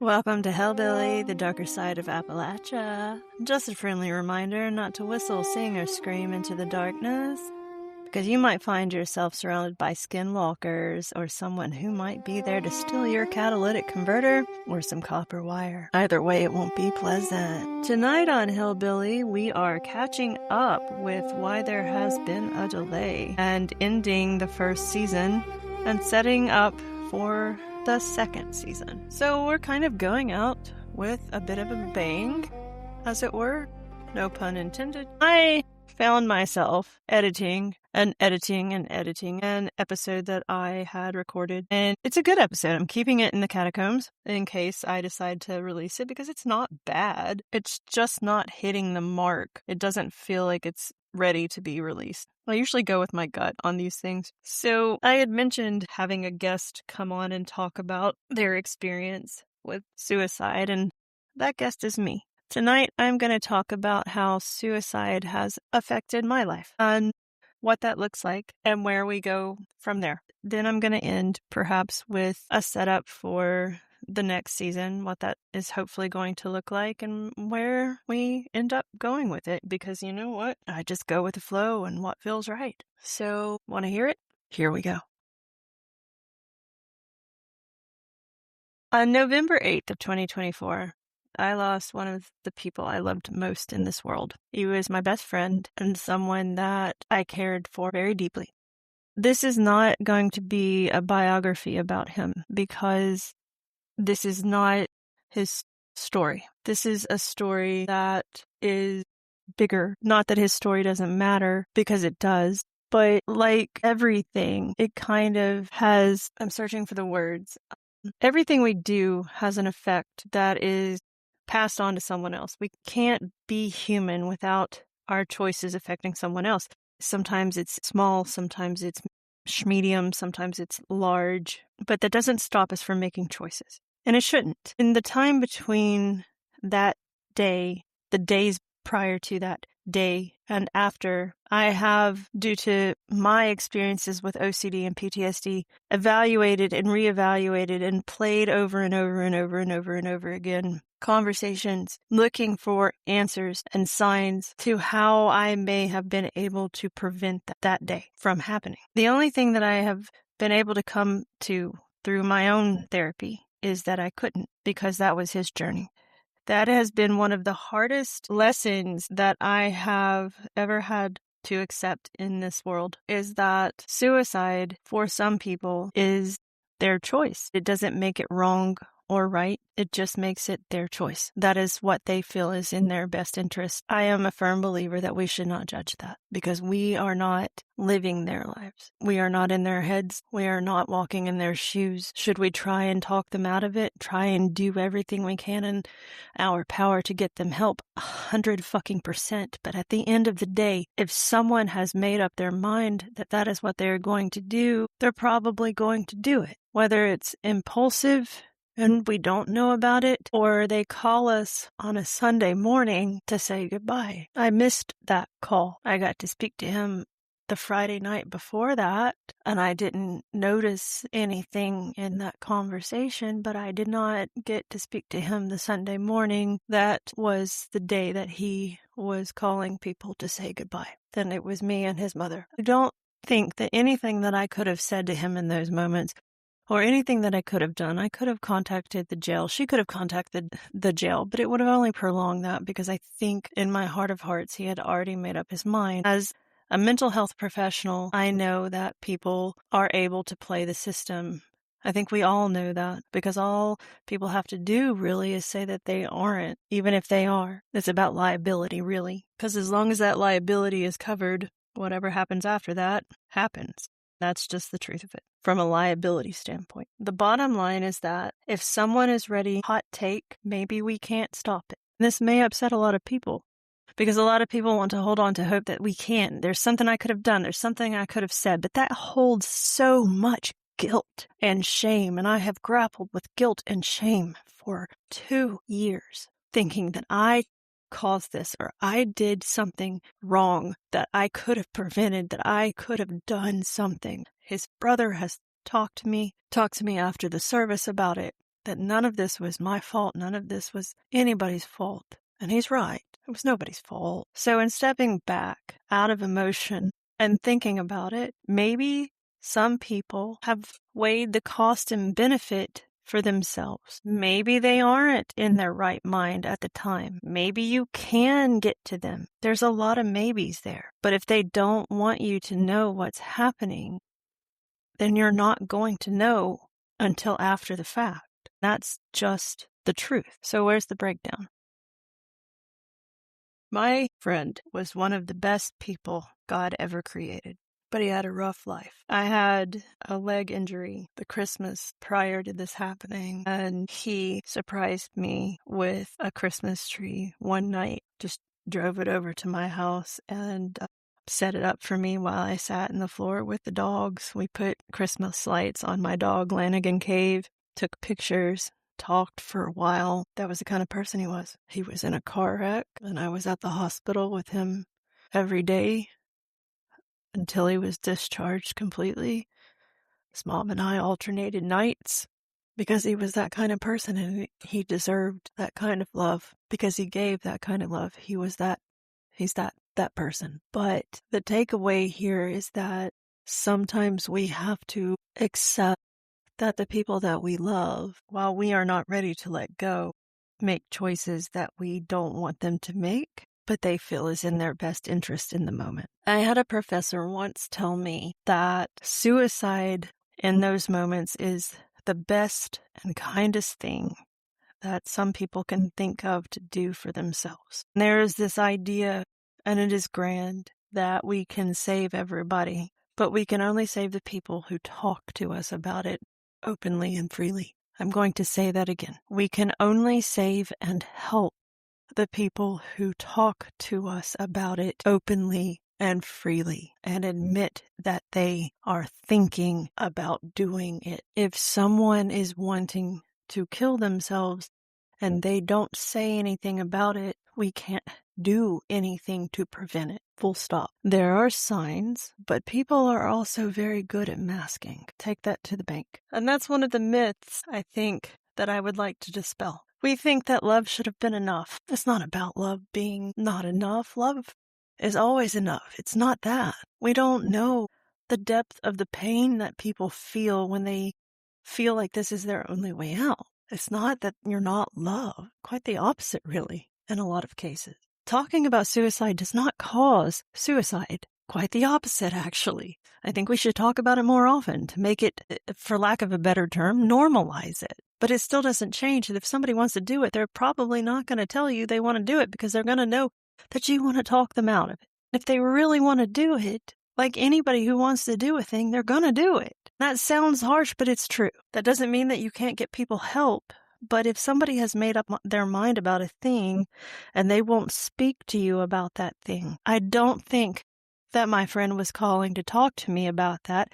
Welcome to Hellbilly, the darker side of Appalachia. Just a friendly reminder not to whistle, sing, or scream into the darkness, because you might find yourself surrounded by skinwalkers or someone who might be there to steal your catalytic converter or some copper wire. Either way, it won't be pleasant. Tonight on Hellbilly, we are catching up with why there has been a delay and ending the first season and setting up for the second season. So we're kind of going out with a bit of a bang, as it were. No pun intended. I found myself editing an episode that I had recorded, and it's a good episode. I'm keeping it in the catacombs in case I decide to release it, because it's not bad. It's just not hitting the mark. It doesn't feel like it's ready to be released. I usually go with my gut on these things. So I had mentioned having a guest come on and talk about their experience with suicide, and that guest is me. Tonight, I'm going to talk about how suicide has affected my life and what that looks like and where we go from there. Then I'm going to end perhaps with a setup for the next season, what that is hopefully going to look like and where we end up going with it. Because you know what? I just go with the flow and what feels right. So, want to hear it? Here we go. On November 8th of 2024, I lost one of the people I loved most in this world. He was my best friend and someone that I cared for very deeply. This is not going to be a biography about him, because this is not his story. This is a story that is bigger. Not that his story doesn't matter, because it does. But like everything, it kind of has, I'm searching for the words. Everything we do has an effect that is passed on to someone else. We can't be human without our choices affecting someone else. Sometimes it's small, sometimes it's medium, sometimes it's large, but that doesn't stop us from making choices. And it shouldn't. In the time between that day, the days prior to that day and after, I have, due to my experiences with OCD and PTSD, evaluated and reevaluated and played over and over and over and over and over again conversations, looking for answers and signs to how I may have been able to prevent that day from happening. The only thing that I have been able to come to through my own therapy is that I couldn't, because that was his journey. That has been one of the hardest lessons that I have ever had to accept in this world, is that suicide for some people is their choice. It doesn't make it wrong or right. It just makes it their choice. That is what they feel is in their best interest. I am a firm believer that we should not judge that, because we are not living their lives. We are not in their heads. We are not walking in their shoes. Should we try and talk them out of it? Try and do everything we can in our power to get them help? 100%. But at the end of the day, if someone has made up their mind that that is what they're going to do, they're probably going to do it. Whether it's impulsive and we don't know about it, or they call us on a Sunday morning to say goodbye. I missed that call. I got to speak to him the Friday night before that, and I didn't notice anything in that conversation, but I did not get to speak to him the Sunday morning. That was the day that he was calling people to say goodbye. Then it was me and his mother. I don't think that anything that I could have said to him in those moments, or anything that I could have done, I could have contacted the jail. She could have contacted the jail, but it would have only prolonged that, because I think in my heart of hearts, he had already made up his mind. As a mental health professional, I know that people are able to play the system. I think we all know that, because all people have to do really is say that they aren't, even if they are. It's about liability, really, because as long as that liability is covered, whatever happens after that happens. That's just the truth of it from a liability standpoint. The bottom line is that if someone is ready, hot take, maybe we can't stop it. This may upset a lot of people, because a lot of people want to hold on to hope that we can. There's something I could have done. There's something I could have said, but that holds so much guilt and shame. And I have grappled with guilt and shame for 2 years, thinking that I caused this, or I did something wrong that I could have prevented, that I could have done something. His brother has talked to me after the service about it. that none of this was my fault. None of this was anybody's fault. And he's right. It was nobody's fault. So in stepping back out of emotion and thinking about it, maybe some people have weighed the cost and benefit for themselves. Maybe they aren't in their right mind at the time. Maybe you can get to them. There's a lot of maybes there. But if they don't want you to know what's happening, then you're not going to know until after the fact. That's just the truth. So where's the breakdown? My friend was one of the best people God ever created, but he had a rough life. I had a leg injury the Christmas prior to this happening, and he surprised me with a Christmas tree one night. Just drove it over to my house and set it up for me while I sat in the floor with the dogs. We put Christmas lights on my dog, Lanigan Cave, took pictures, talked for a while. That was the kind of person he was. He was in a car wreck, and I was at the hospital with him every day until he was discharged completely. His mom and I alternated nights because he was that kind of person, and he deserved that kind of love because he gave that kind of love. He's that person. But the takeaway here is that sometimes we have to accept that the people that we love, while we are not ready to let go, make choices that we don't want them to make, but they feel is in their best interest in the moment. I had a professor once tell me that suicide in those moments is the best and kindest thing that some people can think of to do for themselves. There is this idea, and it is grand, that we can save everybody, but we can only save the people who talk to us about it openly and freely. I'm going to say that again. We can only save and help the people who talk to us about it openly and freely and admit that they are thinking about doing it. If someone is wanting to kill themselves and they don't say anything about it, we can't do anything to prevent it. Full stop. There are signs, but people are also very good at masking. Take that to the bank. And that's one of the myths, I think, that I would like to dispel. We think that love should have been enough. It's not about love being not enough. Love is always enough. It's not that. We don't know the depth of the pain that people feel when they feel like this is their only way out. It's not that you're not loved. Quite the opposite, really, in a lot of cases. Talking about suicide does not cause suicide. Quite the opposite, actually. I think we should talk about it more often to make it, for lack of a better term, normalize it. But it still doesn't change that if somebody wants to do it, they're probably not going to tell you they want to do it because they're going to know that you want to talk them out of it. If they really want to do it, like anybody who wants to do a thing, they're going to do it. That sounds harsh, but it's true. That doesn't mean that you can't get people help. But if somebody has made up their mind about a thing and they won't speak to you about that thing, I don't think that my friend was calling to talk to me about that.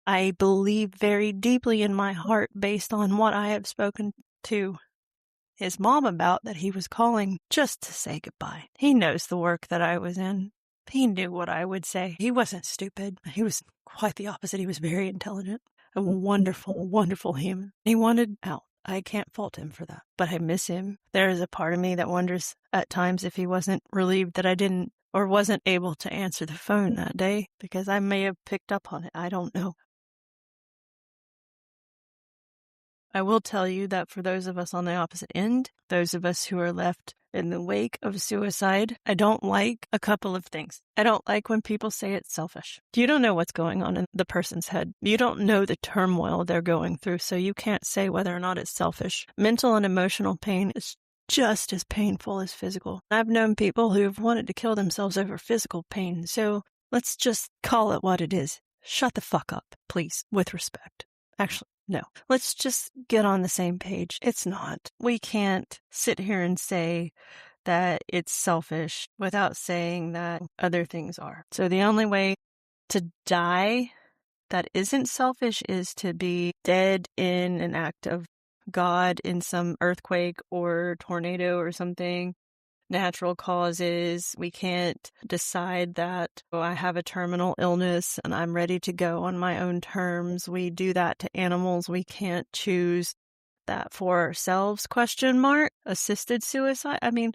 I believe very deeply in my heart, based on what I have spoken to his mom about, that he was calling just to say goodbye. He knows the work that I was in. He knew what I would say. He wasn't stupid. He was quite the opposite. He was very intelligent, a wonderful, wonderful human. He wanted out. I can't fault him for that, but I miss him. There is a part of me that wonders at times if he wasn't relieved that I didn't or wasn't able to answer the phone that day, because I may have picked up on it. I don't know. I will tell you that for those of us on the opposite end, those of us who are left in the wake of suicide, I don't like a couple of things. I don't like when people say it's selfish. You don't know what's going on in the person's head. You don't know the turmoil they're going through, so you can't say whether or not it's selfish. Mental and emotional pain is just as painful as physical. I've known people who've wanted to kill themselves over physical pain, so let's just call it what it is. Shut the fuck up, please, with respect. Actually, no. Let's just get on the same page. It's not. We can't sit here and say that it's selfish without saying that other things are. So the only way to die that isn't selfish is to be dead in an act of God, in some earthquake or tornado or something. Natural causes. We can't decide that, oh, I have a terminal illness and I'm ready to go on my own terms. We do that to animals. We can't choose that for ourselves, assisted suicide. I mean,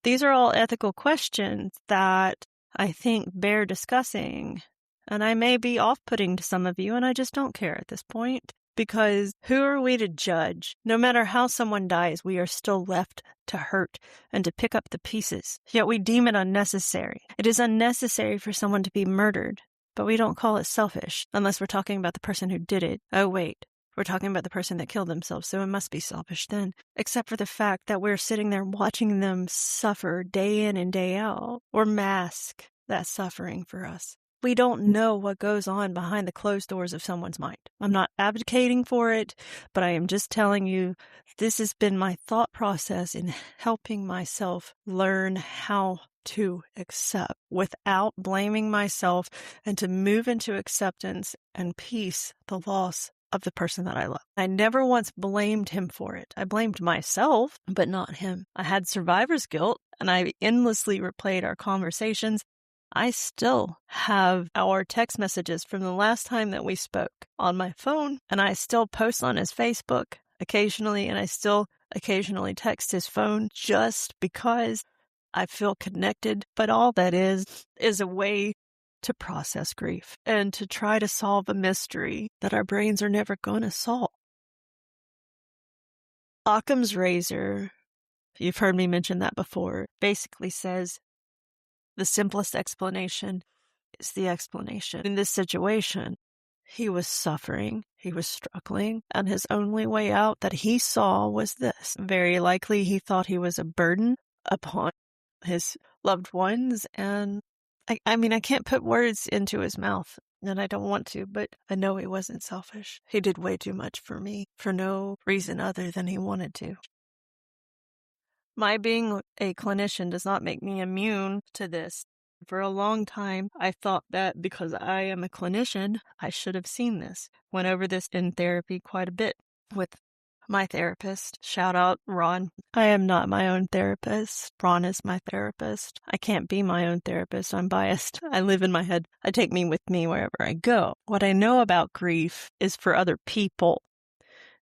these are all ethical questions that I think bear discussing. And I may be off-putting to some of you, and I just don't care at this point. Because who are we to judge? No matter how someone dies, we are still left to hurt and to pick up the pieces. Yet we deem it unnecessary. It is unnecessary for someone to be murdered, but we don't call it selfish unless we're talking about the person who did it. Oh, wait. We're talking about the person that killed themselves, so it must be selfish then. Except for the fact that we're sitting there watching them suffer day in and day out, or mask that suffering for us. We don't know what goes on behind the closed doors of someone's mind. I'm not advocating for it, but I am just telling you this has been my thought process in helping myself learn how to accept without blaming myself and to move into acceptance and peace the loss of the person that I love. I never once blamed him for it. I blamed myself, but not him. I had survivor's guilt, and I endlessly replayed our conversations. I still have our text messages from the last time that we spoke on my phone, and I still post on his Facebook occasionally, and I still occasionally text his phone just because I feel connected. But all that is a way to process grief and to try to solve a mystery that our brains are never going to solve. Occam's razor, you've heard me mention that before, basically says the simplest explanation is the explanation. In this situation, he was suffering, he was struggling, and his only way out that he saw was this. Very likely he thought he was a burden upon his loved ones, and I mean, I can't put words into his mouth, and I don't want to, but I know he wasn't selfish. He did way too much for me for no reason other than he wanted to. My being a clinician does not make me immune to this. For a long time, I thought that because I am a clinician, I should have seen this. Went over this in therapy quite a bit with my therapist. Shout out, Ron. I am not my own therapist. Ron is my therapist. I can't be my own therapist. I'm biased. I live in my head. I take me with me wherever I go. What I know about grief is for other people.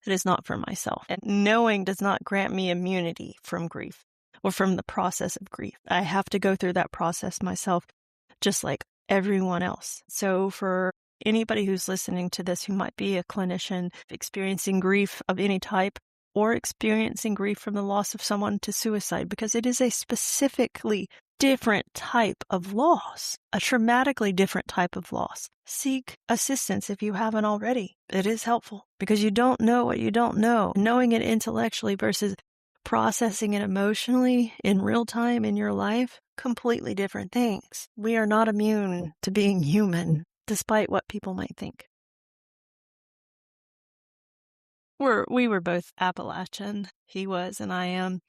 It is not for myself. And knowing does not grant me immunity from grief or from the process of grief. I have to go through that process myself, just like everyone else. So for anybody who's listening to this who might be a clinician experiencing grief of any type or experiencing grief from the loss of someone to suicide, because it is a specifically different type of loss, a traumatically different type of loss. Seek assistance if you haven't already. It is helpful because you don't know what you don't know. Knowing it intellectually versus processing it emotionally in real time in your life, completely different things. We are not immune to being human, despite what people might think. We were both Appalachian. He was and I am.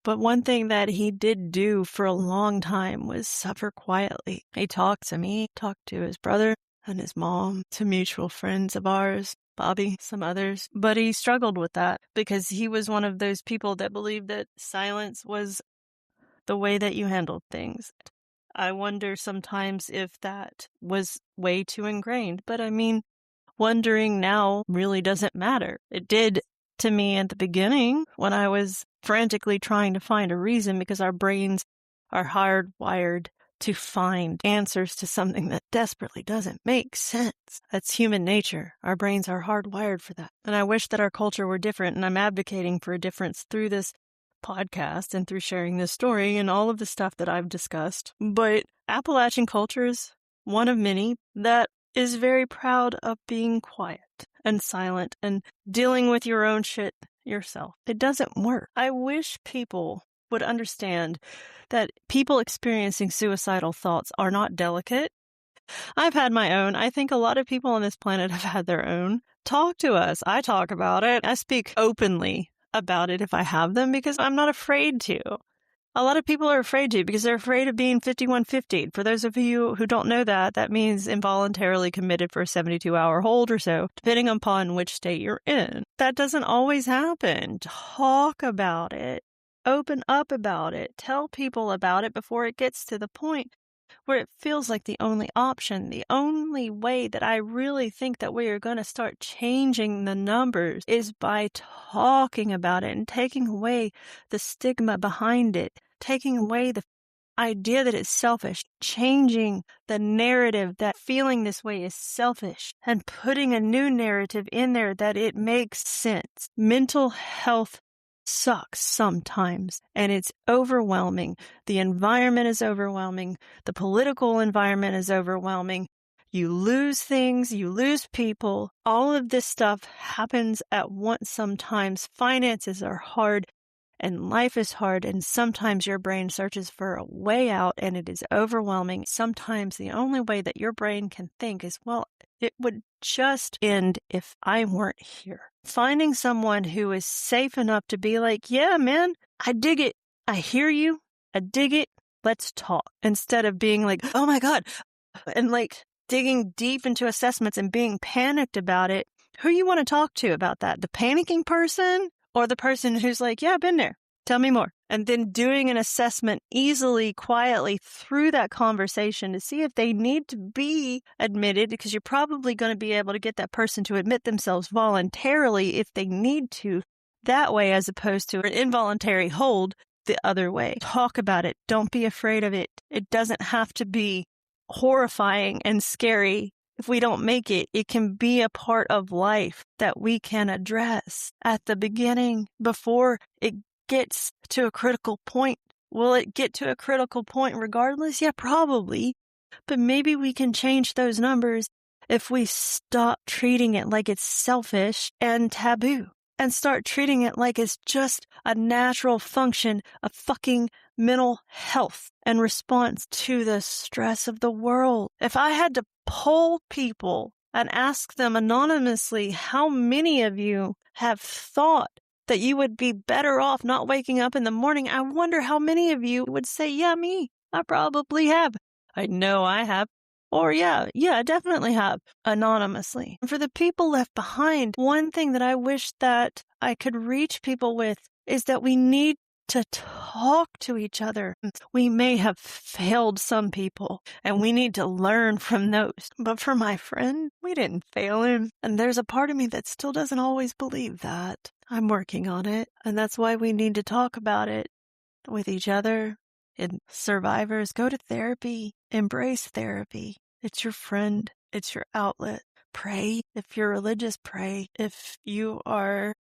But one thing that he did do for a long time was suffer quietly. He talked to me, talked to his brother and his mom, to mutual friends of ours, Bobby, some others. But he struggled with that because he was one of those people that believed that silence was the way that you handled things. I wonder sometimes if that was way too ingrained. But I mean, wondering now really doesn't matter. It did to me at the beginning when I was frantically trying to find a reason, because our brains are hardwired to find answers to something that desperately doesn't make sense. That's human nature. Our brains are hardwired for that. And I wish that our culture were different, and I'm advocating for a difference through this podcast and through sharing this story and all of the stuff that I've discussed. But Appalachian culture is one of many that is very proud of being quiet and silent and dealing with your own shit yourself. It doesn't work. I wish people would understand that people experiencing suicidal thoughts are not delicate. I've had my own. I think a lot of people on this planet have had their own. Talk to us. I talk about it. I speak openly about it if I have them because I'm not afraid to. A lot of people are afraid to because they're afraid of being 5150. For those of you who don't know that, that means involuntarily committed for a 72-hour hold or so, depending upon which state you're in. That doesn't always happen. Talk about it. Open up about it. Tell people about it before it gets to the point where it feels like the only option, the only way that I really think that we are going to start changing the numbers is by talking about it and taking away the stigma behind it, taking away the idea that it's selfish, changing the narrative that feeling this way is selfish, and putting a new narrative in there that it makes sense. Mental health sucks sometimes, and it's overwhelming. The environment is overwhelming. The political environment is overwhelming. You lose things, you lose people. All of this stuff happens at once sometimes. Finances are hard. And life is hard, and sometimes your brain searches for a way out, and it is overwhelming. Sometimes the only way that your brain can think is, well, it would just end if I weren't here. Finding someone who is safe enough to be like, yeah, man, I dig it. I hear you. I dig it. Let's talk. Instead of being like, oh my God, and like digging deep into assessments and being panicked about it. Who you want to talk to about that? The panicking person? Or the person who's like, yeah, I've been there. Tell me more. And then doing an assessment easily, quietly through that conversation to see if they need to be admitted, because you're probably going to be able to get that person to admit themselves voluntarily if they need to, that way, as opposed to an involuntary hold the other way. Talk about it. Don't be afraid of it. It doesn't have to be horrifying and scary. If we don't make it, it can be a part of life that we can address at the beginning before it gets to a critical point. Will it get to a critical point regardless? Yeah, probably. But maybe we can change those numbers if we stop treating it like it's selfish and taboo and start treating it like it's just a natural function of fucking mental health and response to the stress of the world. If I had to poll people and ask them anonymously, how many of you have thought that you would be better off not waking up in the morning, I wonder how many of you would say, yeah, me. I probably have. I know I have. Or yeah, I definitely have, anonymously. And for the people left behind, one thing that I wish that I could reach people with is that we need to talk to each other. We may have failed some people, and we need to learn from those. But for my friend, we didn't fail him. And there's a part of me that still doesn't always believe that. I'm working on it, and that's why we need to talk about it with each other. And survivors, go to therapy. Embrace therapy. It's your friend. It's your outlet. Pray. If you're religious, pray. If you are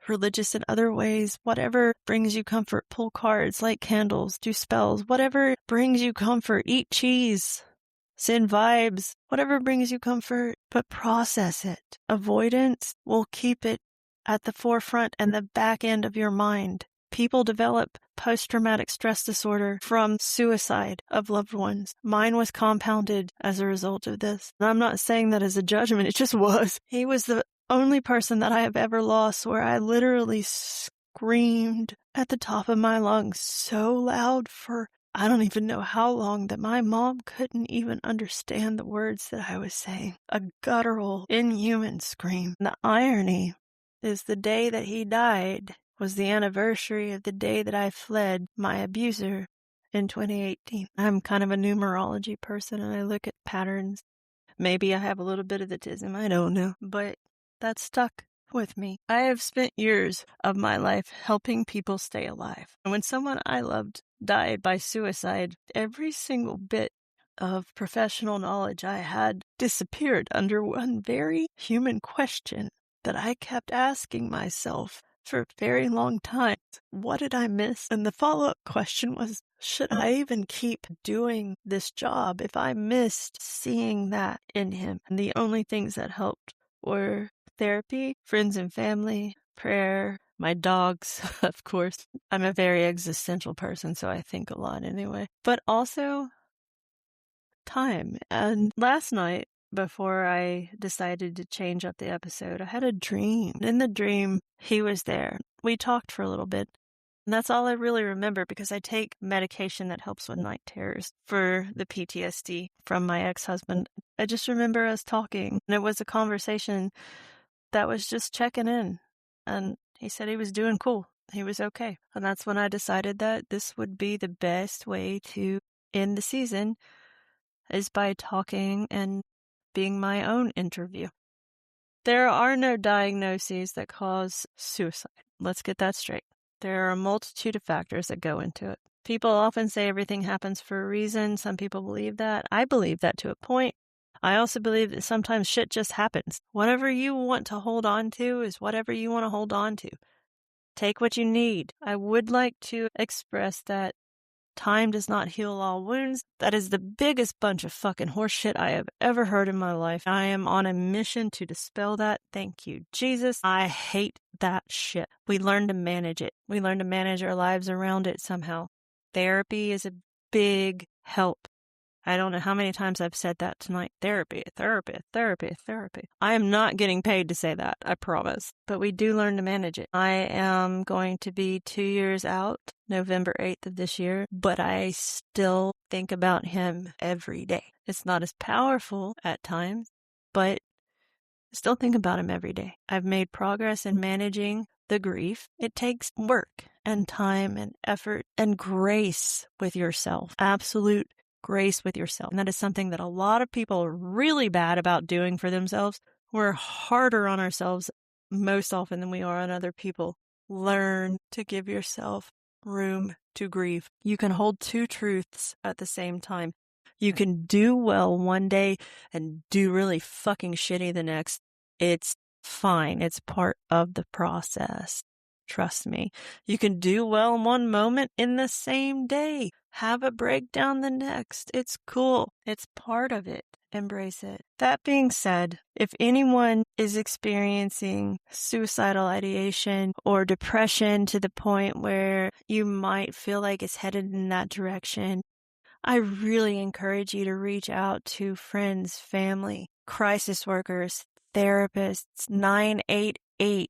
religious in other ways, whatever brings you comfort, pull cards, light candles, do spells, whatever brings you comfort, eat cheese, send vibes, whatever brings you comfort, but process it. Avoidance will keep it at the forefront and the back end of your mind. People develop post-traumatic stress disorder from suicide of loved ones. Mine was compounded as a result of this. And I'm not saying that as a judgment, it just was. He was the only person that I have ever lost where I literally screamed at the top of my lungs so loud for I don't even know how long that my mom couldn't even understand the words that I was saying. A guttural, inhuman scream. And the irony is the day that he died was the anniversary of the day that I fled my abuser in 2018. I'm kind of a numerology person and I look at patterns. Maybe I have a little bit of autism, I don't know. But that stuck with me. I have spent years of my life helping people stay alive. And when someone I loved died by suicide, every single bit of professional knowledge I had disappeared under one very human question that I kept asking myself for a very long time. What did I miss? And the follow-up question was, should I even keep doing this job if I missed seeing that in him? And the only things that helped were therapy, friends and family, prayer, my dogs, of course. I'm a very existential person, so I think a lot anyway. But also time. And last night, before I decided to change up the episode, I had a dream. In the dream, he was there. We talked for a little bit. And that's all I really remember because I take medication that helps with night terrors for the PTSD from my ex-husband. I just remember us talking, and it was a conversation that was just checking in. And he said he was doing cool. He was okay. And that's when I decided that this would be the best way to end the season is by talking and being my own interview. There are no diagnoses that cause suicide. Let's get that straight. There are a multitude of factors that go into it. People often say everything happens for a reason. Some people believe that. I believe that to a point. I also believe that sometimes shit just happens. Whatever you want to hold on to is whatever you want to hold on to. Take what you need. I would like to express that time does not heal all wounds. That is the biggest bunch of fucking horseshit I have ever heard in my life. I am on a mission to dispel that. Thank you, Jesus. I hate that shit. We learn to manage it. We learn to manage our lives around it somehow. Therapy is a big help. I don't know how many times I've said that tonight. Therapy, therapy, therapy, therapy. I am not getting paid to say that, I promise. But we do learn to manage it. I am going to be 2 years out, November 8th of this year, but I still think about him every day. It's not as powerful at times, but I still think about him every day. I've made progress in managing the grief. It takes work and time and effort and grace with yourself. Absolute grace with yourself. And that is something that a lot of people are really bad about doing for themselves. We're harder on ourselves most often than we are on other people. Learn to give yourself room to grieve. You can hold two truths at the same time. You can do well one day and do really fucking shitty the next. It's fine. It's part of the process. Trust me. You can do well in one moment in the same day. Have a breakdown the next. It's cool. It's part of it. Embrace it. That being said, if anyone is experiencing suicidal ideation or depression to the point where you might feel like it's headed in that direction, I really encourage you to reach out to friends, family, crisis workers, therapists. 988.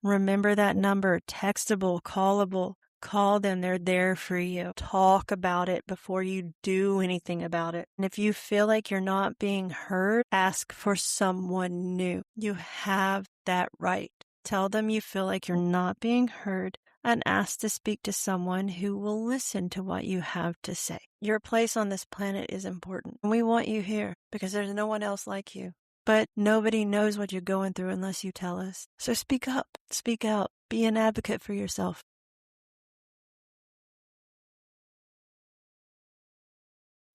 Remember that number, textable, callable. Call them. They're there for you. Talk about it before you do anything about it. And if you feel like you're not being heard, ask for someone new. You have that right. Tell them you feel like you're not being heard and ask to speak to someone who will listen to what you have to say. Your place on this planet is important. And we want you here because there's no one else like you. But nobody knows what you're going through unless you tell us. So speak up, speak out, be an advocate for yourself.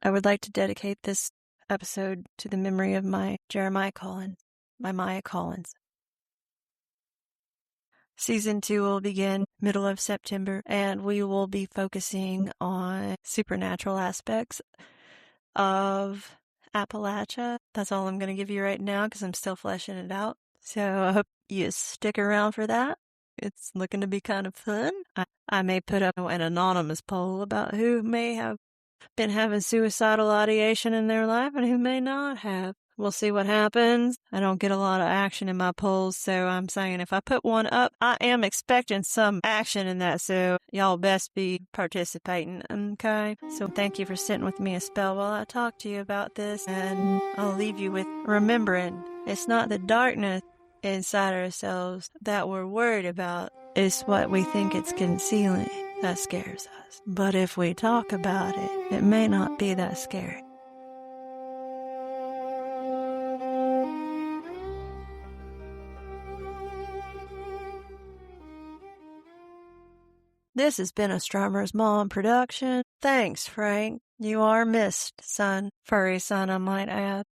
I would like to dedicate this episode to the memory of my Jeremiah Collins, my Maya Collins. Season 2 will begin middle of September, and we will be focusing on supernatural aspects of Appalachia. That's all I'm going to give you right now because I'm still fleshing it out. So I hope you stick around for that. It's looking to be kind of fun. I may put up an anonymous poll about who may have been having suicidal ideation in their life and who may not have. We'll see what happens. I don't get a lot of action in my polls, so I'm saying if I put one up, I am expecting some action in that, so y'all best be participating, okay? So thank you for sitting with me a spell while I talk to you about this, and I'll leave you with remembering it's not the darkness inside ourselves that we're worried about. It's what we think it's concealing that scares us. But if we talk about it, it may not be that scary. This has been a Strummer's Mom production. Thanks, Frank. You are missed, son. Furry son, I might add.